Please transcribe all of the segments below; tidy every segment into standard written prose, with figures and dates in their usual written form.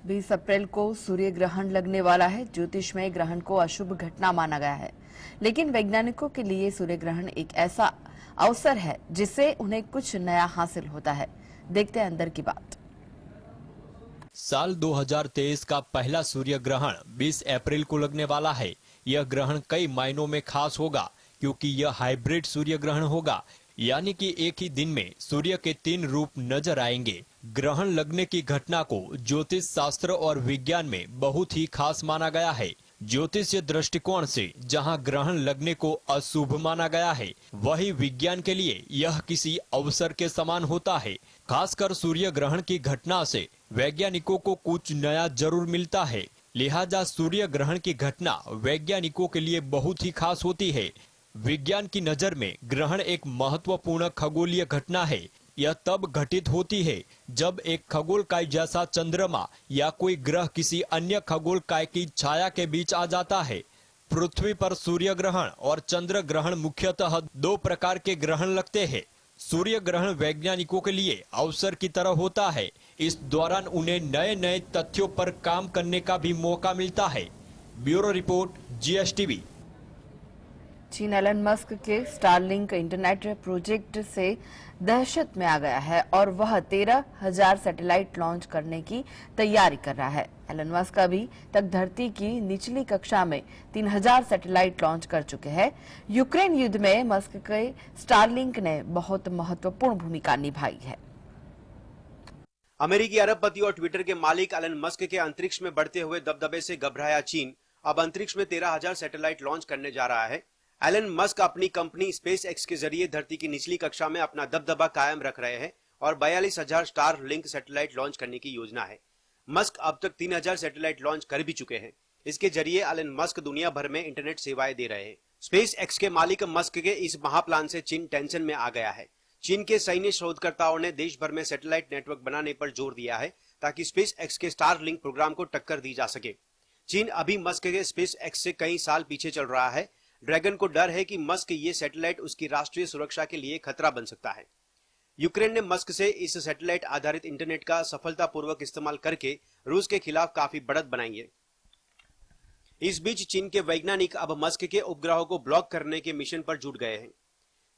20 अप्रैल को सूर्य ग्रहण लगने वाला है। ज्योतिषमय ग्रहण को अशुभ घटना माना गया है, लेकिन वैज्ञानिकों के लिए सूर्य ग्रहण एक ऐसा अवसर है जिससे उन्हें कुछ नया हासिल होता है। देखते हैं अंदर की बात। साल 2023 का पहला सूर्य ग्रहण 20 अप्रैल को लगने वाला है। यह ग्रहण कई मायनों में खास होगा क्योंकि यह हाइब्रिड सूर्य ग्रहण होगा, यानी कि एक ही दिन में सूर्य के 3 रूप नजर आएंगे। ग्रहण लगने की घटना को ज्योतिष शास्त्र और विज्ञान में बहुत ही खास माना गया है। ज्योतिषीय दृष्टिकोण से जहां ग्रहण लगने को अशुभ माना गया है, वही विज्ञान के लिए यह किसी अवसर के समान होता है। खासकर सूर्य ग्रहण की घटना से वैज्ञानिकों को कुछ नया जरूर मिलता है। लिहाजा सूर्य ग्रहण की घटना वैज्ञानिकों के लिए बहुत ही खास होती है। विज्ञान की नजर में ग्रहण एक महत्वपूर्ण खगोलीय घटना है। यह तब घटित होती है जब एक खगोलकाय जैसा चंद्रमा या कोई ग्रह किसी अन्य खगोलकाय की छाया के बीच आ जाता है। पृथ्वी पर सूर्य ग्रहण और चंद्र ग्रहण मुख्यतः 2 प्रकार के ग्रहण लगते हैं। सूर्य ग्रहण वैज्ञानिकों के लिए अवसर की तरह होता है। इस दौरान उन्हें नए नए तथ्यों पर काम करने का भी मौका मिलता है। Bureau report, GSTV। चीन एलन मस्क के स्टारलिंक इंटरनेट प्रोजेक्ट से दहशत में आ गया है और वह 13,000 सैटेलाइट लॉन्च करने की तैयारी कर रहा है। एलन मस्क अभी तक धरती की निचली कक्षा में 3,000 सैटेलाइट लॉन्च कर चुके हैं। यूक्रेन युद्ध में मस्क के स्टारलिंक ने बहुत महत्वपूर्ण भूमिका निभाई है। अमेरिकी अरबपति और ट्विटर के मालिक एलन मस्क के अंतरिक्ष में बढ़ते हुए दबदबे से घबराया चीन अब अंतरिक्ष में 13,000 सैटेलाइट लॉन्च करने जा रहा है। एलन मस्क अपनी कंपनी स्पेस एक्स के जरिए धरती की निचली कक्षा में अपना दबदबा कायम रख रहे हैं और 42,000 स्टार लिंक सैटेलाइट लॉन्च करने की योजना है। मस्क अब तक 3,000 सैटेलाइट लॉन्च कर भी चुके हैं। इसके जरिए एलन मस्क दुनिया भर में इंटरनेट सेवाएं दे रहे हैं। स्पेस एक्स के मालिक मस्क के इस महाप्लान से चीन टेंशन में आ गया है। चीन के सैन्य शोधकर्ताओं ने देश भर में सैटेलाइट नेटवर्क बनाने पर जोर दिया है ताकि स्पेस एक्स के स्टार लिंक प्रोग्राम को टक्कर दी जा सके। चीन अभी मस्क के स्पेस एक्स से कई साल पीछे चल रहा है। ड्रैगन को डर है कि मस्क ये सैटेलाइट उसकी राष्ट्रीय सुरक्षा के लिए खतरा बन सकता है। यूक्रेन ने मस्क से इस सैटेलाइट आधारित इंटरनेट का सफलतापूर्वक इस्तेमाल करके रूस के खिलाफ काफी बढ़त बनाई है। इस बीच चीन के वैज्ञानिक अब मस्क के उपग्रहों को ब्लॉक करने के मिशन पर जुट गए हैं।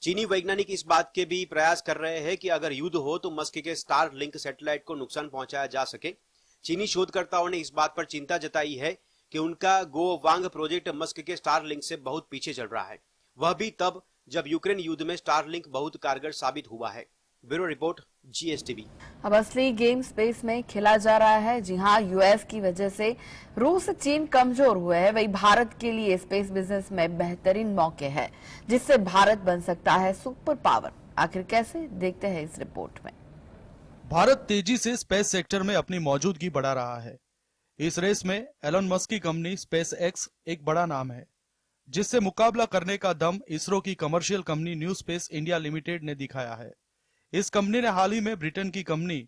चीनी वैज्ञानिक इस बात के भी प्रयास कर रहे हैं कि अगर युद्ध हो तो मस्क के स्टार लिंक सैटेलाइट को नुकसान पहुंचाया जा सके। चीनी शोधकर्ताओं ने इस बात पर चिंता जताई है कि उनका गो वांग प्रोजेक्ट मस्क के स्टारलिंक से बहुत पीछे चल रहा है, वह भी तब जब यूक्रेन युद्ध में स्टारलिंक बहुत कारगर साबित हुआ है। Bureau report, GSTV। अब असली गेम स्पेस में खेला जा रहा है। जी हां, यूएस की वजह से रूस चीन कमजोर हुए हैं, वही भारत के लिए स्पेस बिजनेस में बेहतरीन मौके हैं जिससे भारत बन सकता है सुपर पावर। आखिर कैसे, देखते हैं इस रिपोर्ट में। भारत तेजी से स्पेस सेक्टर में अपनी मौजूदगी बढ़ा रहा है। इस रेस में एलन मस्क की कंपनी स्पेस एक्स एक बड़ा नाम है, जिससे मुकाबला करने का दम इसरो की commercial company new space India limited ने दिखाया है। इस कंपनी ने हाल ही में ब्रिटेन की कंपनी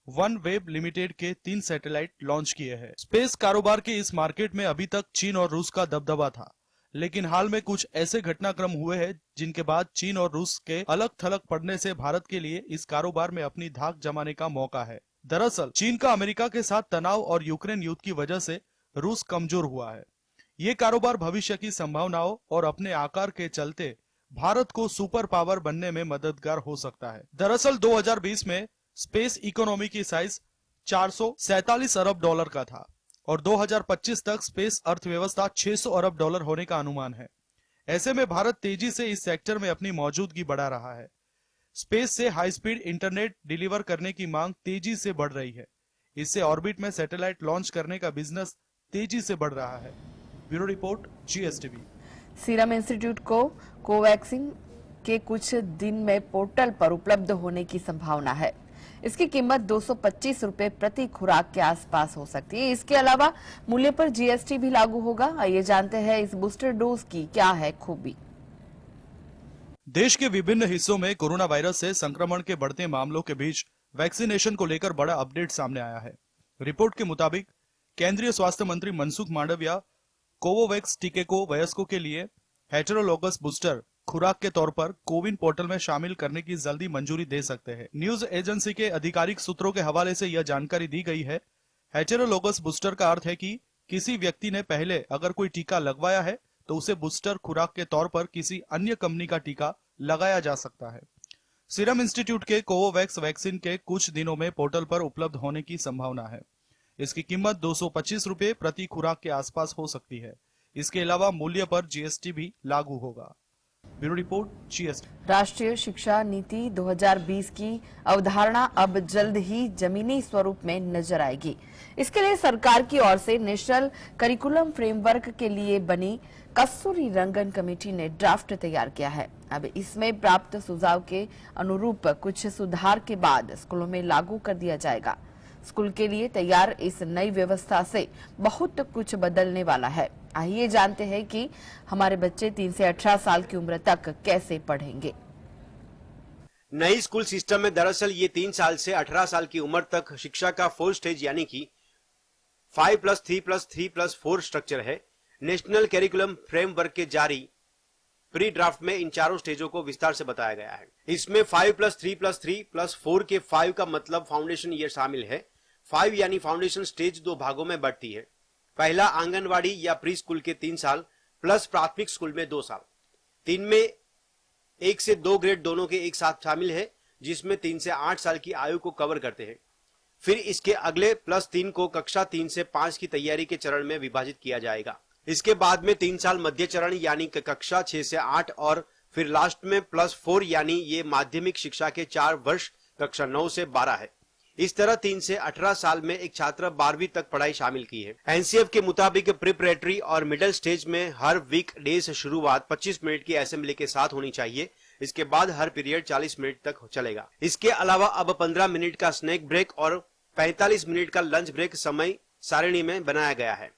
वन वेब लिमिटेड के 3 सैटेलाइट लॉन्च किए हैं। स्पेस कारोबार के इस मार्केट में अभी तक चीन और रूस का दबदबा था, लेकिन हाल में कुछ ऐसे घटनाक्रम हुए हैं जिनके बाद चीन और रूस के अलग थलग पड़ने से भारत के लिए इस कारोबार में अपनी धाक जमाने का मौका है। दरअसल चीन का अमेरिका के साथ तनाव और यूक्रेन युद्ध की वजह से रूस कमजोर हुआ है। ये कारोबार भविष्य की संभावनाओं और अपने आकार के चलते भारत को सुपर पावर बनने में मददगार हो सकता है। दरअसल 2020 में स्पेस इकोनॉमी की साइज 447 अरब डॉलर का था और 2025 तक स्पेस अर्थव्यवस्था 600 अरब डॉलर होने का अनुमान है। ऐसे में भारत तेजी से इस सेक्टर में अपनी मौजूदगी बढ़ा रहा है। स्पेस से हाई स्पीड इंटरनेट डिलीवर करने की मांग तेजी से बढ़ रही है। इससे ऑर्बिट में सैटेलाइट लॉन्च करने का बिजनेस तेजी से बढ़ रहा है। Bureau report, GSTV। Serum institute को कोवैक्सीन के कुछ दिन में पोर्टल पर उपलब्ध होने की संभावना है। इसकी कीमत 225 रुपए प्रति खुराक के आसपास हो सकती है। इसके अलावा मूल्य पर GST भी लागू होगा। आइए जानते हैं इस बूस्टर डोज की क्या है खूबी। देश के विभिन्न हिस्सों में कोरोना वायरस से संक्रमण के बढ़ते मामलों के बीच वैक्सीनेशन को लेकर बड़ा अपडेट सामने आया है। रिपोर्ट के मुताबिक केंद्रीय स्वास्थ्य मंत्री मनसुख मांडविया कोवोवैक्स टीके को वयस्कों के लिए हेटेरोलोगस बूस्टर खुराक के तौर पर कोविन पोर्टल में शामिल करने की जल्दी मंजूरी दे सकते हैं। न्यूज एजेंसी के आधिकारिक सूत्रों के हवाले से यह जानकारी दी गई है हेटेरोलोगस बूस्टर का अर्थ है कि किसी व्यक्ति ने पहले अगर कोई टीका लगवाया है तो उसे बूस्टर खुराक के तौर पर किसी अन्य कंपनी का टीका लगाया जा सकता है। सीरम इंस्टीट्यूट के कोवोवैक्स वैक्सीन के कुछ दिनों में पोर्टल पर उपलब्ध होने की संभावना है। इसकी कीमत 225 रुपए प्रति खुराक के आसपास हो सकती है। इसके अलावा मूल्य पर जीएसटी भी लागू होगा। Bureau report, GST. राष्ट्रीय शिक्षा नीति 2020 की अवधारणा अब जल्द ही जमीनी स्वरूप में नजर आएगी। इसके लिए सरकार की ओर से नेशनल करिकुलम फ्रेमवर्क के लिए बनी कस्तूरी रंगन कमेटी ने ड्राफ्ट तैयार किया है। अब इसमें प्राप्त सुझाव के अनुरूप कुछ सुधार के बाद स्कूलों में लागू कर दिया जाएगा। स्कूल के लिए तैयार इस नई व्यवस्था से बहुत कुछ बदलने वाला है। आइए जानते हैं कि हमारे बच्चे 3 से 18 साल की उम्र तक कैसे पढ़ेंगे। नई स्कूल सिस्टम में दरअसल ये 3 साल से 18 साल की उम्र तक शिक्षा का 4 स्टेज यानी कि 5+3+3+4 स्ट्रक्चर है। नेशनल करिकुलम फ्रेमवर्क के जारी प्री ड्राफ्ट में इन चारों स्टेजों को विस्तार से बताया गया है। इसमें 5+3+3+4 के 5 का मतलब फाउंडेशन ईयर शामिल है। 5 यानी फाउंडेशन स्टेज 2 भागों में बढ़ती है। पहला आंगनवाड़ी या प्री स्कूल के 3 साल प्लस प्राथमिक स्कूल में 2 साल। 3 में 1 से 2 ग्रेड दोनों के एक साथ शामिल है, जिसमें 3 से 8 साल की आयु को कवर करते हैं। फिर इसके अगले +3 को कक्षा 3 से 5 की तैयारी के चरण में विभाजित किया जाएगा। इसके बाद में 3 साल मध्य चरण यानी कक्षा 6 से 8 और फिर लास्ट में +4 यानी ये माध्यमिक शिक्षा के 4 वर्ष कक्षा 9 से 12 है। इस तरह 3 से 18 साल में एक छात्र 12वीं तक पढ़ाई शामिल की है। एनसीएफ के मुताबिक प्रिपरेटरी और मिडिल स्टेज में हर वीक डे से शुरुआत 25 मिनट की असेंबली के साथ होनी चाहिए। इसके बाद हर पीरियड 40 मिनट तक चलेगा। इसके अलावा अब 15 मिनट का स्नैक ब्रेक और 45 मिनट का लंच ब्रेक समय सारिणी में बनाया गया है।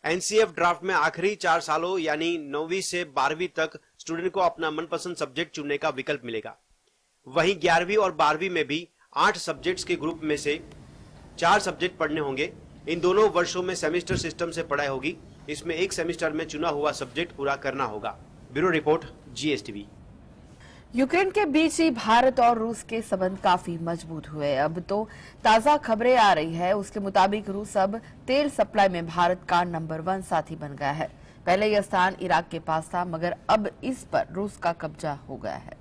एनसीएफ ड्राफ्ट में आखिरी 4 सालों यानी 9वीं से 12वीं तक स्टूडेंट को अपना मनपसंद सब्जेक्ट चुनने का विकल्प मिलेगा। वहीं 11वीं और 12वीं में भी 8 सब्जेक्ट्स के ग्रुप में से 4 सब्जेक्ट पढ़ने होंगे। इन दोनों वर्षों में सेमेस्टर सिस्टम से पढ़ाई होगी। इसमें एक सेमेस्टर में चुना हुआ सब्जेक्ट पूरा करना होगा। Bureau report, GSTV. यूक्रेन के बीच ही भारत और रूस के संबंध काफी मजबूत हुए। अब तो ताजा खबरें आ रही है, उसके मुताबिक रूस अब तेल सप्लाई में भारत का नंबर 1 साथी बन गया है। पहले यह स्थान इराक के पास था, मगर अब इस पर रूस का कब्जा हो गया है।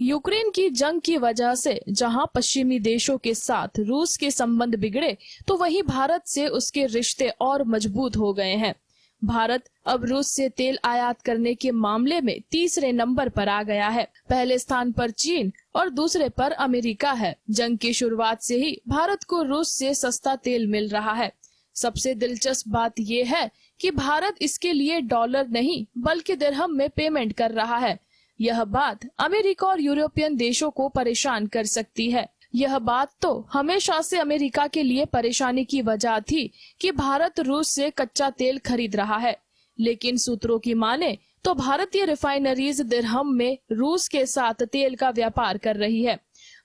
यूक्रेन की जंग की वजह से जहां पश्चिमी देशों के साथ रूस के संबंध बिगड़े, तो वहीं भारत से उसके रिश्ते और मजबूत हो गए हैं। भारत अब रूस से तेल आयात करने के मामले में तीसरे नंबर पर आ गया है। पहले स्थान पर चीन और दूसरे पर अमेरिका है। जंग की शुरुआत से ही भारत को रूस से सस्ता तेल मिल रहा है। सबसे दिलचस्प बात यह है कि भारत इसके लिए डॉलर नहीं बल्कि दिरहम में पेमेंट कर रहा है। यह बात अमेरिका और यूरोपियन देशों को परेशान कर सकती है। यह बात तो हमेशा से अमेरिका के लिए परेशानी की वजह थी कि भारत रूस से कच्चा तेल खरीद रहा है, लेकिन सूत्रों की माने तो भारतीय रिफाइनरीज दिरहम में रूस के साथ तेल का व्यापार कर रही है।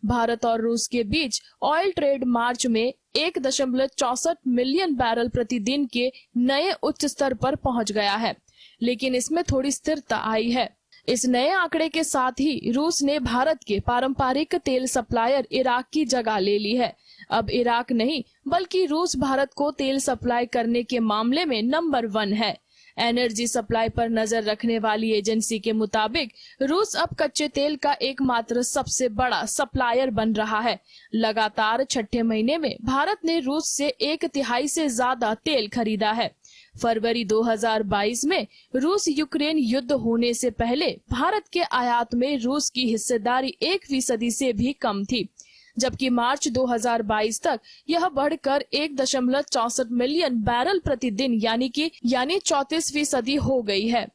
भारत और रूस के बीच ऑयल ट्रेड मार्च में 1.64 मिलियन बैरल प्रतिदिन के नए उच्च स्तर पर पहुंच गया है, लेकिन इसमें थोड़ी स्थिरता आई है। इस नए आंकड़े के साथ ही रूस ने भारत के पारंपरिक तेल सप्लायर इराक की जगह ले ली है। अब इराक नहीं बल्कि रूस भारत को तेल सप्लाई करने के मामले में नंबर 1 है। एनर्जी सप्लाई पर नजर रखने वाली एजेंसी के मुताबिक रूस अब कच्चे तेल का एकमात्र सबसे बड़ा सप्लायर बन रहा है। लगातार छठे महीने में भारत ने रूस से 1/3 से ज्यादा तेल खरीदा है। फरवरी 2022 में रूस यूक्रेन युद्ध होने से पहले भारत के आयात में रूस की हिस्सेदारी 1% से भी कम थी, जबकि मार्च 2022 तक यह बढ़कर 1.64 मिलियन बैरल प्रतिदिन यानी 34% हो गई है।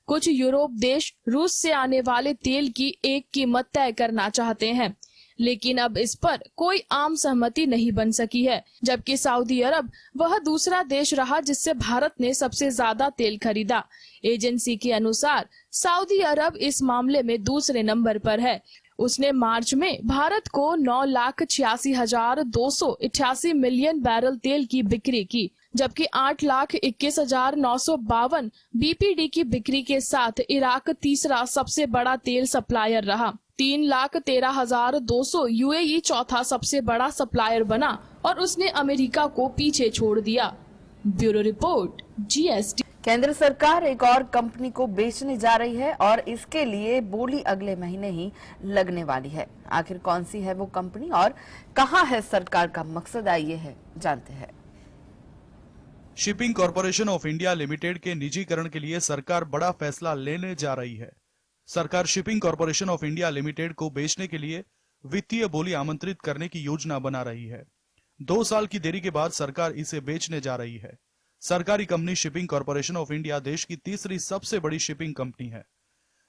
कुछ यूरोप देश रूस से आने वाले तेल की एक कीमत तय करना चाहते हैं, लेकिन अब इस पर कोई आम सहमति नहीं बन सकी है, जबकि सऊदी अरब वह दूसरा देश रहा जिससे भारत ने सबसे ज्यादा तेल खरीदा। एजेंसी के अनुसार सऊदी अरब इस मामले में दूसरे नंबर पर है। उसने मार्च में भारत को 9,86,288 मिलियन बैरल तेल की बिक्री की, जबकि 8,21,952 बीपीडी की बिक्री के साथ इराक तीसरा सबसे बड़ा तेल सप्लायर रहा। 3,13,200 यूएई चौथा सबसे बड़ा सप्लायर बना और उसने अमेरिका को पीछे छोड़ दिया। Bureau report, GST. केंद्र सरकार एक और कंपनी को बेचने जा रही है और इसके लिए बोली अगले महीने ही लगने वाली है। आखिर कौन सी है वो कंपनी और कहां है सरकार का मकसद, आइए है जानते हैं। Shipping corporation of India limited के निजीकरण के लिए सरकार बड़ा फैसला लेने जा रही है। सरकार shipping corporation of India limited को बेचने के लिए वित्तीय बोली आमंत्रित करने की योजना बना रही है। 2 साल की देरी के बाद सरकार इसे बेचने जा रही है। सरकारी company shipping corporation of India देश की तीसरी सबसे बड़ी शिपिंग कंपनी है।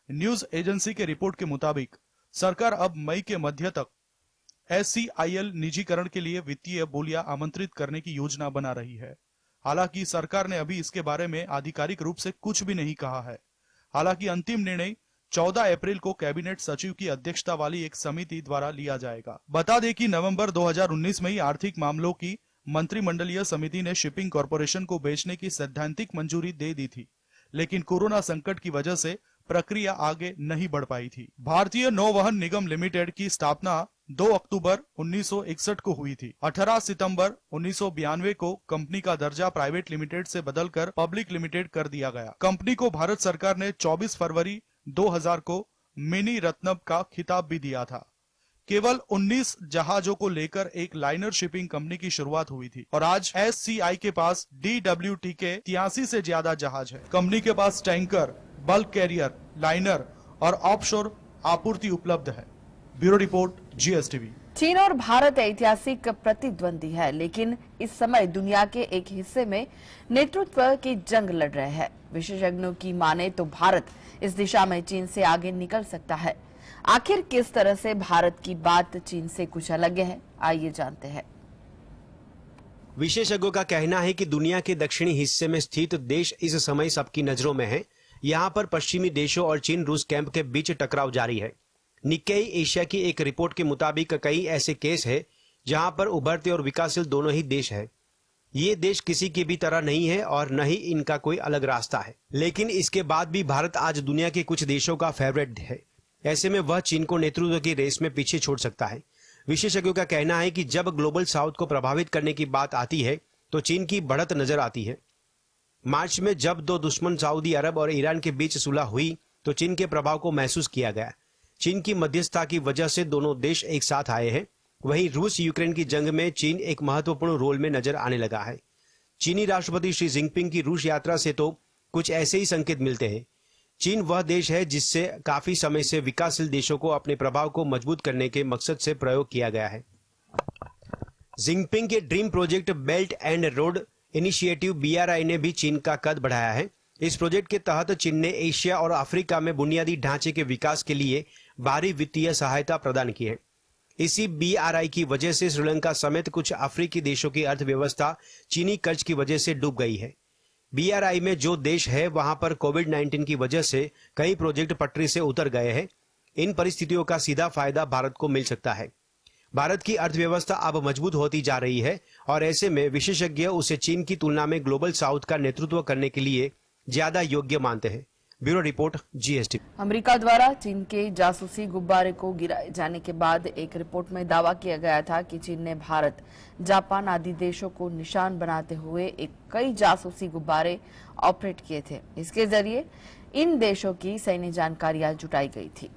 न्यूज एजेंसी के रिपोर्ट के मुताबिक सरकार अब मई के मध्य तक SCIL निजीकरण के लिए वित्तीय बोलियां आमंत्रित करने की योजना बना रही है। हालांकि सरकार ने अभी इसके बारे में आधिकारिक रूप से कुछ भी नहीं कहा है। हालांकि अंतिम निर्णय 14 अप्रैल को कैबिनेट सचिव की अध्यक्षता वाली एक समिति द्वारा लिया जाएगा। बता दें कि नवंबर 2019 में ही आर्थिक मामलों की मंत्रिमंडलीय समिति ने शिपिंग कॉरपोरेशन को बेचने की सैद्धांतिक मंजूरी दे दी थी, लेकिन कोरोना संकट की वजह से प्रक्रिया आगे नहीं बढ़ पाई थी। भारतीय नौवहन निगम लिमिटेड की स्थापना 2 अक्टूबर 1961 को हुई थी। 18 सितंबर 1992 को कंपनी का दर्जा प्राइवेट लिमिटेड से बदलकर पब्लिक लिमिटेड कर दिया गया। कंपनी को भारत सरकार ने 24 फरवरी 2000 को मिनी रत्नम का खिताब भी दिया था। केवल 19 जहाजों को लेकर एक लाइनर शिपिंग कंपनी की शुरुआत हुई थी और आज SCI के पास DWT के 83 से ज्यादा जहाज है। कंपनी के पास टैंकर, बल्क कैरियर, लाइनर और ऑफशोर आपूर्ति उपलब्ध है। Bureau report, GSTV। चीन और भारत ऐतिहासिक प्रतिद्वंदी है, लेकिन इस समय दुनिया के एक हिस्से में नेतृत्व की जंग लड़ रहे हैं। विशेषज्ञों की माने तो भारत इस दिशा में चीन से आगे निकल सकता है। आखिर किस तरह से भारत की बात चीन से कुछ अलग है, आइए जानते हैं। विशेषज्ञों का कहना है कि दुनिया के दक्षिणी हिस्से में स्थित देश इस समय सबकी नजरों में है। यहाँ पर पश्चिमी देशों और चीन रूस कैंप के बीच टकराव जारी है। निक्केई एशिया की एक रिपोर्ट के मुताबिक कई ऐसे केस है जहाँ पर उभरते और विकासशील दोनों ही देश है। ये देश किसी की भी तरह नहीं है और न ही इनका कोई अलग रास्ता है, लेकिन इसके बाद भी भारत आज दुनिया के कुछ देशों का फेवरेट है। ऐसे में वह चीन को नेतृत्व की रेस में पीछे छोड़ सकता है। विशेषज्ञों का कहना है कि जब ग्लोबल साउथ को प्रभावित करने की बात आती है तो चीन की बढ़त नजर आती है। मार्च में जब 2 दुश्मन सऊदी अरब और ईरान के बीच सुलह हुई तो चीन के प्रभाव को महसूस किया गया। चीन की मध्यस्थता की वजह से दोनों देश एक साथ आए हैं। वहीं रूस यूक्रेन की जंग में चीन एक महत्वपूर्ण रोल में नजर आने लगा है। चीनी राष्ट्रपति शी जिनपिंग की रूस यात्रा से तो कुछ ऐसे ही संकेत मिलते हैं। चीन वह देश है जिससे काफी समय से विकासशील देशों को अपने प्रभाव को मजबूत करने के मकसद से प्रयोग किया गया है। जिनपिंग के dream project belt and road initiative BRI ने भी चीन का कद बढ़ाया है। इस प्रोजेक्ट के तहत चीन ने एशिया और अफ्रीका में बुनियादी ढांचे के विकास के लिए भारी वित्तीय सहायता प्रदान की है। इसी BRI की वजह से श्रीलंका समेत कुछ अफ्रीकी देशों की अर्थव्यवस्था चीनी कर्ज की वजह से डूब गई है। BRI में जो देश है वहां पर कोविड-19 की वजह से कई प्रोजेक्ट पटरी से उतर गए हैं। इन परिस्थितियों का सीधा फायदा भारत को मिल सकता है। भारत की अर्थव्यवस्था अब मजबूत होती जा रही है और ऐसे में विशेषज्ञ उसे चीन की तुलना में ग्लोबल साउथ का नेतृत्व करने के लिए ज्यादा योग्य मानते हैं। Bureau report, GSTV। अमेरिका द्वारा चीन के जासूसी गुब्बारे को गिराए जाने के बाद एक रिपोर्ट में दावा किया गया था कि चीन ने भारत, जापान आदि देशों को निशान बनाते हुए कई जासूसी गुब्बारे ऑपरेट किए थे। इसके जरिए इन देशों की सैन्य जानकारियां जुटाई गई थी।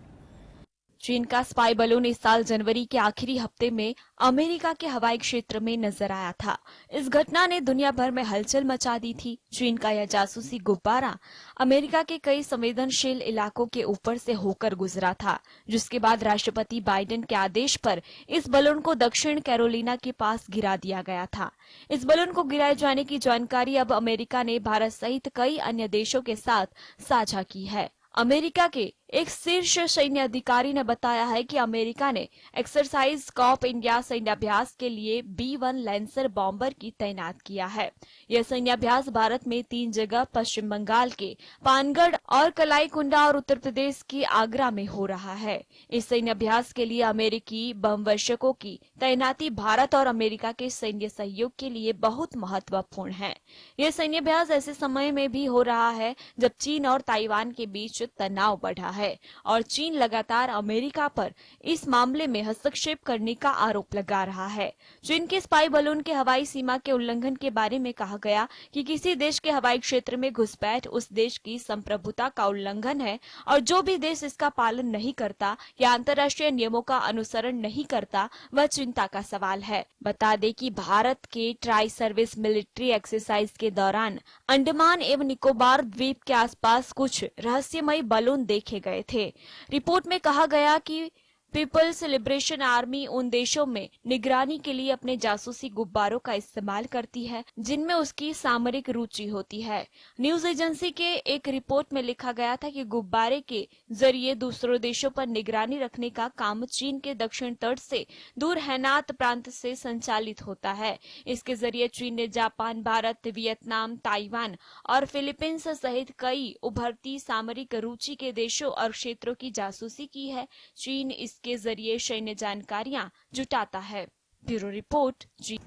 चीन का स्पाई बलून इस साल जनवरी के आखिरी हफ्ते में अमेरिका के हवाई क्षेत्र में नजर आया था। इस घटना ने दुनिया भर में हलचल मचा दी थी। चीन का यह जासूसी गुब्बारा अमेरिका के कई संवेदनशील इलाकों के ऊपर से होकर गुजरा था, जिसके बाद राष्ट्रपति बाइडेन के आदेश पर इस बलून को दक्षिण कैरोलिना के पास गिरा दिया गया था। इस बलून को गिराए जाने की जानकारी अब अमेरिका ने भारत सहित कई अन्य देशों के साथ साझा की है। अमेरिका के एक शीर्ष सैन्य अधिकारी ने बताया है कि अमेरिका ने एक्सरसाइज कॉप इंडिया सैन्याभ्यास के लिए B-1 लैंसर बॉम्बर की तैनात किया है। यह सैन्याभ्यास भारत में 3 जगह पश्चिम बंगाल के पानगढ़ और कलाईकुंडा और उत्तर प्रदेश के आगरा में हो रहा है। इस सैन्याभ्यास के लिए अमेरिकी बमवर्षकों की तैनाती भारत और अमेरिका के सैन्य सहयोग के लिए बहुत महत्वपूर्ण है। यह सैन्याभ्यास ऐसे समय में भी हो रहा है जब चीन और ताइवान के बीच तनाव बढ़ा है। है और चीन लगातार अमेरिका पर इस मामले में हस्तक्षेप करने का आरोप लगा रहा है। चीन के स्पाई बलून के हवाई सीमा के उल्लंघन के बारे में कहा गया कि किसी देश के हवाई क्षेत्र में घुसपैठ उस देश की संप्रभुता का उल्लंघन है और जो भी देश इसका पालन नहीं करता या अंतर्राष्ट्रीय नियमों का अनुसरण नहीं करता वह चिंता का सवाल है। बता दें कि भारत के ट्राई सर्विस मिलिट्री एक्सरसाइज के दौरान अंडमान एवं निकोबार द्वीप के आसपास कुछ रहस्यमयी बलून देखे गए थे। रिपोर्ट में कहा गया कि पीपल्स लिबरेशन आर्मी उन देशों में निगरानी के लिए अपने जासूसी गुब्बारों का इस्तेमाल करती है जिनमें उसकी सामरिक रुचि होती है। न्यूज एजेंसी के एक रिपोर्ट में लिखा गया था कि गुब्बारे के जरिए दूसरों देशों पर निगरानी रखने का काम चीन के दक्षिण तट से दूर हैनात प्रांत से संचालित होता है। इसके जरिए चीन ने जापान, भारत, वियतनाम, ताइवान और फिलीपींस सहित कई उभरती सामरिक रुचि के देशों और क्षेत्रों की जासूसी की है। चीन के जरिए सैन्य जानकारियां जुटाता है। ब्यूरो रिपोर्ट जी।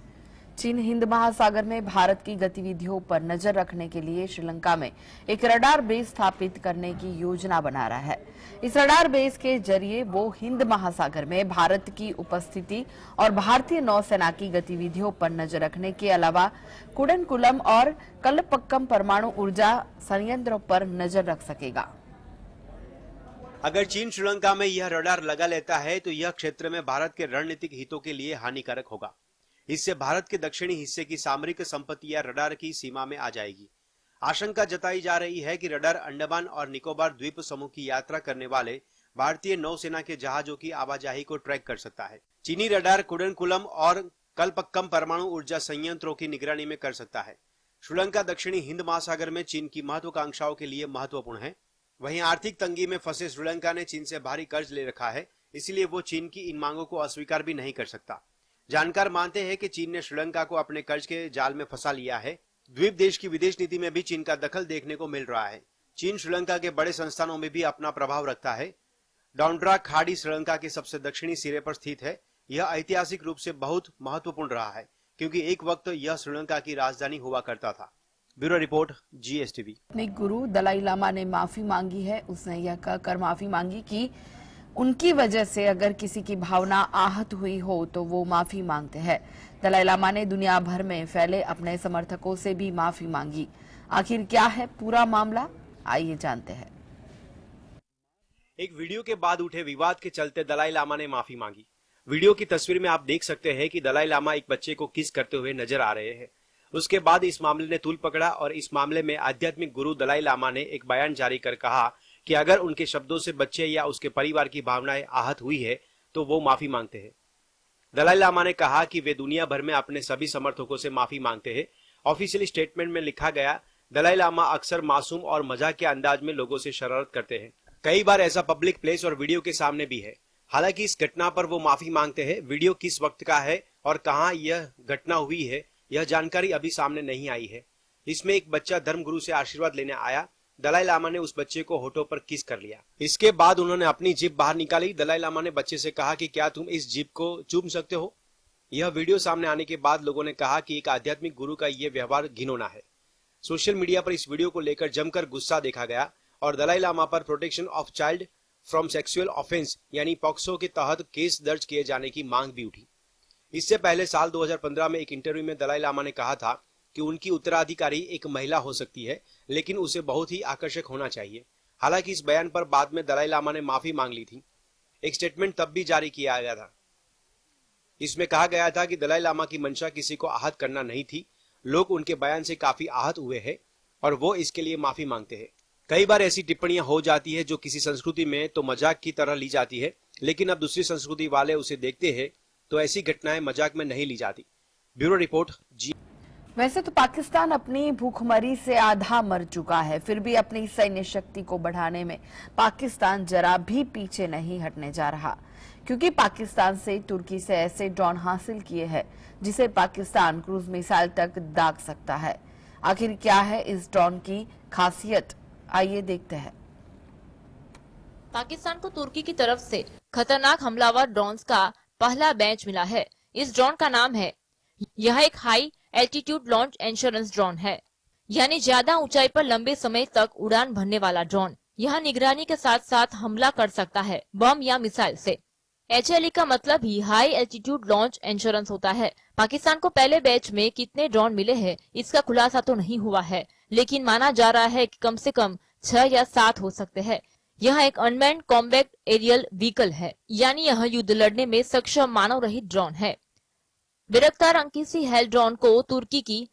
चीन हिंद महासागर में भारत की गतिविधियों पर नजर रखने के लिए श्रीलंका में एक रडार बेस स्थापित करने की योजना बना रहा है। इस रडार बेस के जरिए वो हिंद महासागर में भारत की उपस्थिति और भारतीय नौसेना की गतिविधियों पर नजर रखने के अलावा कुडनकुलम और कल्पक्कम परमाणु ऊर्जा संयंत्रों पर नजर रख सकेगा। अगर चीन श्रीलंका में यह रडार लगा लेता है तो यह क्षेत्र में भारत के रणनीतिक हितों के लिए हानिकारक होगा। इससे भारत के दक्षिणी हिस्से की सामरिक संपत्ति या रडार की सीमा में आ जाएगी। आशंका जताई जा रही है कि रडार अंडमान और निकोबार द्वीप समूह की यात्रा करने वाले भारतीय नौसेना के जहाजों की आवाजाही को ट्रैक कर सकता है। चीनी रडार कुडनकुलम और कल्पक्कम परमाणु ऊर्जा संयंत्रों की निगरानी में कर सकता है। श्रीलंका दक्षिणी हिंद महासागर में चीन की महत्वाकांक्षाओं के लिए महत्वपूर्ण है। वहीं आर्थिक तंगी में फंसे श्रीलंका ने चीन से भारी कर्ज ले रखा है, इसलिए वो चीन की इन मांगों को अस्वीकार भी नहीं कर सकता। जानकार मानते हैं कि चीन ने श्रीलंका को अपने कर्ज के जाल में फंसा लिया है। द्वीप देश की विदेश नीति में भी चीन का दखल देखने को मिल रहा है। चीन श्रीलंका के बड़े संस्थानों में भी अपना प्रभाव रखता है। डाउन्ड्रा खाड़ी श्रीलंका के सबसे दक्षिणी सिरे पर स्थित है। यह ऐतिहासिक रूप से बहुत महत्वपूर्ण रहा है क्योंकि एक वक्त यह श्रीलंका की राजधानी हुआ करता था। Bureau report, GSTV। अपने गुरु दलाई लामा ने माफी मांगी है। उसने यह कहकर माफी मांगी कि उनकी वजह से अगर किसी की भावना आहत हुई हो तो वो माफी मांगते हैं। दलाई लामा ने दुनिया भर में फैले अपने समर्थकों से भी माफी मांगी। आखिर क्या है पूरा मामला, आइए जानते हैं। एक वीडियो के बाद उठे विवाद के चलते दलाई लामा ने माफी मांगी। वीडियो की तस्वीर में आप देख सकते हैं कि दलाई लामा एक बच्चे को किस करते हुए नजर आ रहे हैं। उसके बाद इस मामले ने तूल पकड़ा और इस मामले में आध्यात्मिक गुरु दलाई लामा ने एक बयान जारी कर कहा कि अगर उनके शब्दों से बच्चे या उसके परिवार की भावनाएं आहत हुई है तो वो माफी मांगते हैं। दलाई लामा ने कहा कि वे दुनिया भर में अपने सभी समर्थकों से माफी मांगते हैं। ऑफिशियल स्टेटमेंट में लिखा गया, दलाई लामा अक्सर मासूम और मजाक के अंदाज में लोगों से शरारत करते हैं। कई बार ऐसा पब्लिक प्लेस और वीडियो के सामने भी है। हालांकि इस घटना पर वो माफी मांगते हैं। वीडियो किस वक्त का है और कहां यह घटना हुई है यह जानकारी अभी सामने नहीं आई है। इसमें एक बच्चा धर्मगुरु से आशीर्वाद लेने आया। दलाई लामा ने उस बच्चे को होठों पर किस कर लिया। इसके बाद उन्होंने अपनी जीभ बाहर निकाली। दलाई लामा ने बच्चे से कहा कि क्या तुम इस जीभ को चूम सकते हो। यह वीडियो सामने आने के बाद लोगों ने कहा कि एक आध्यात्मिक गुरु का यह व्यवहार घिनौना है। सोशल मीडिया पर इस वीडियो को लेकर जमकर गुस्सा देखा गया और दलाई लामा पर protection of child from sexual offence यानी पॉक्सो के तहत केस दर्ज किए जाने की मांग भी उठी। इससे पहले साल 2015 में एक इंटरव्यू में दलाई लामा ने कहा था कि उनकी उत्तराधिकारी एक महिला हो सकती है, लेकिन उसे बहुत ही आकर्षक होना चाहिए। हालांकि इस बयान पर बाद में दलाई लामा ने माफी मांग ली थी। एक स्टेटमेंट तब भी जारी किया गया था। इसमें कहा गया था कि दलाई लामा की मंशा किसी को आहत करना नहीं थी। लोग उनके बयान से काफी आहत हुए हैं और वो इसके लिए माफी मांगते हैं। कई बार ऐसी टिप्पणियां हो जाती है जो किसी संस्कृति में तो मजाक की तरह ली जाती है, लेकिन अब दूसरी संस्कृति वाले उसे देखते हैं तो ऐसी घटनाएं मजाक में नहीं ली जाती। ब्यूरो रिपोर्ट, जी। वैसे तो पाकिस्तान अपनी भूखमरी से आधा मर चुका है, फिर भी अपनी सैन्य शक्ति को बढ़ाने में पाकिस्तान जरा भी पीछे नहीं हटने जा रहा, क्योंकि पाकिस्तान से तुर्की से ऐसे ड्रोन हासिल किए हैं जिसे पाकिस्तान क्रूज मिसाइल तक दाग सकता है। आखिर क्या है इस ड्रोन की खासियत, आइए देखते हैं। पाकिस्तान को तुर्की की तरफ से खतरनाक हमलावर ड्रोन्स का पहला बैच मिला है। इस ड्रोन का नाम है, यह एक high altitude launch insurance drone है, यानी ज्यादा ऊंचाई पर लंबे समय तक उड़ान भरने वाला ड्रोन। यह निगरानी के साथ साथ हमला कर सकता है बम या मिसाइल से। HLE का मतलब ही हाई एल्टीट्यूड लॉन्च इंश्योरेंस होता है। पाकिस्तान को पहले बैच में कितने ड्रोन मिले हैं इसका खुलासा तो नहीं हुआ है, लेकिन माना जा रहा है कि कम से कम 6 या 7 हो सकते हैं। यह एक अनमैन्ड कॉम्बैट एरियल व्हीकल है, यानी यह युद्ध लड़ने में सक्षम मानव रहित ड्रोन है। बैरक्तार अंकीसी हेल ड्रोन को तुर्की की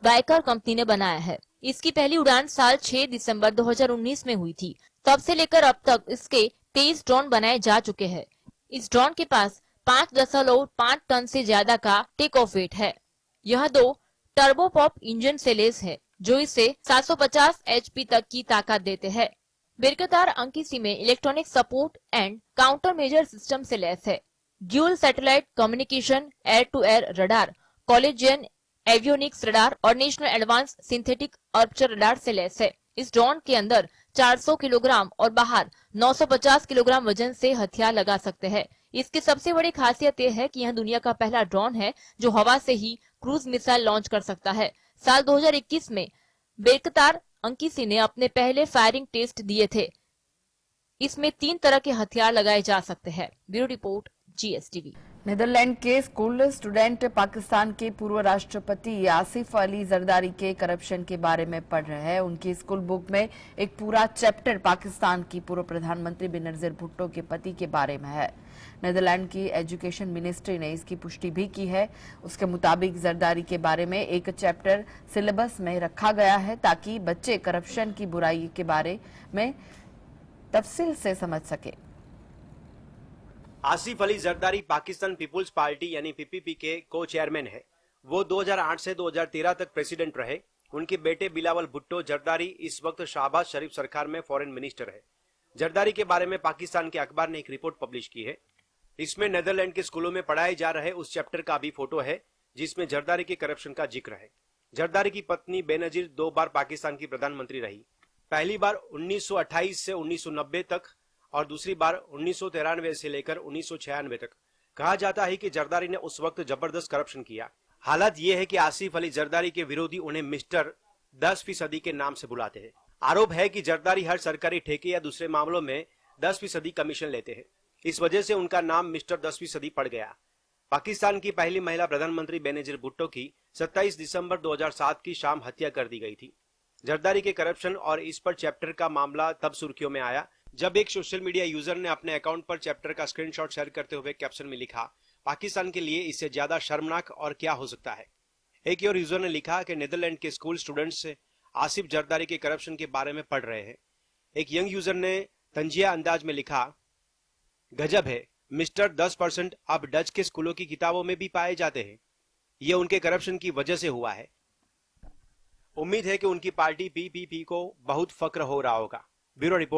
बाइकर कंपनी ने बनाया है। इसकी पहली उड़ान साल 6 दिसंबर 2019 में हुई थी। तब से लेकर अब तक इसके 23 ड्रोन बनाए जा चुके हैं। इस ड्रोन के पास 5.5 टन से ज्यादा का टेक ऑफ वेट है। यह 2 टर्बोप्रॉप इंजन से लैस है जो इसे 750 HP तक की ताकत देते हैं। बैरक्तार अंकीसी में electronic support and counter measure system से लैस है। Dual satellite communication, air to air radar, collision avionics radar और national advance synthetic aperture radar से लैस है। इस ड्रोन के अंदर 400 किलोग्राम और बाहर 950 किलोग्राम वजन से हथियार लगा सकते हैं। इसकी सबसे बड़ी खासियत यह है कि यह दुनिया का पहला ड्रोन है जो हवा से ही क्रूज मिसाइल लॉन्च कर सकता है। साल 2021 में बैरक्तार अंकीसी ने अपने पहले फायरिंग टेस्ट दिए थे। इसमें 3 तरह के हथियार लगाए जा सकते हैं। Bureau report, GSTV। नीदरलैंड के स्कूल स्टूडेंट पाकिस्तान के पूर्व राष्ट्रपति आसिफ अली जरदारी के करप्शन के बारे में पढ़ रहे हैं। उनकी स्कूल बुक में एक पूरा चैप्टर पाकिस्तान की पूर्व प्रधानमंत्री बेनजीर भुट्टो के पति के बारे में है। नीदरलैंड की एजुकेशन मिनिस्ट्री ने इसकी पुष्टि भी की है। उसके मुताबिक जरदारी के बारे में एक चैप्टर सिलेबस में रखा गया है ताकि बच्चे करप्शन की बुराई के बारे में तफसील से समझ सके। आसिफ अली जरदारी पाकिस्तान पीपुल्स पार्टी यानी PPP के को चेयरमैन है। वो 2008 से 2013 तक प्रेसिडेंट रहे। उनके बेटे बिलावल भुट्टो जरदारी इस वक्त शहबाज शरीफ सरकार में फॉरेन मिनिस्टर है। जरदारी के बारे में पाकिस्तान के अखबार ने एक रिपोर्ट पब्लिश की है। इसमें नीदरलैंड के स्कूलों में पढ़ाए जा रहे उस चैप्टर का भी फोटो है जिसमें जरदारी के करप्शन का जिक्र है। जरदारी की पत्नी बेनजीर 2 बार पाकिस्तान की प्रधानमंत्री रही। पहली बार 1928 से 1990 तक और दूसरी बार 1993 से लेकर 1996 तक। कहा जाता है कि जरदारी ने उस वक्त जबरदस्त करप्शन किया। हालत यह है कि आसिफ अली जरदारी के विरोधी उन्हें मिस्टर 10% के नाम से बुलाते हैं। आरोप है कि जरदारी हर सरकारी ठेके या दूसरे मामलों में 10% कमीशन लेते हैं। इस वजह से उनका नाम मिस्टर 10% पड़ गया। पाकिस्तान की पहली महिला प्रधानमंत्री बेनजीर भुट्टो की 27 दिसंबर 2007 की शाम हत्या कर दी गई थी। जरदारी के करप्शन और इस पर चैप्टर का मामला तब सुर्खियों में आया जब एक सोशल मीडिया यूजर ने अपने अकाउंट पर चैप्टर का स्क्रीनशॉट शेयर करते हुए कैप्शन में लिखा, पाकिस्तान के लिए इससे ज्यादा शर्मनाक और क्या हो सकता है। एक और यूजर ने लिखा कि नीदरलैंड के स्कूल स्टूडेंट्स आसिफ जरदारी के करप्शन के बारे में पढ़ रहे हैं। एक यंग यूजर ने तंजिया अंदाज में लिखा, गजब है, मिस्टर 10% अब डच के स्कूलों की किताबों में भी पाए जाते हैं। ये उनके करप्शन की वजह से हुआ है। उम्मीद है कि उनकी पार्टी PPP को बहुत फक्र हो रहा होगा। Bureau report.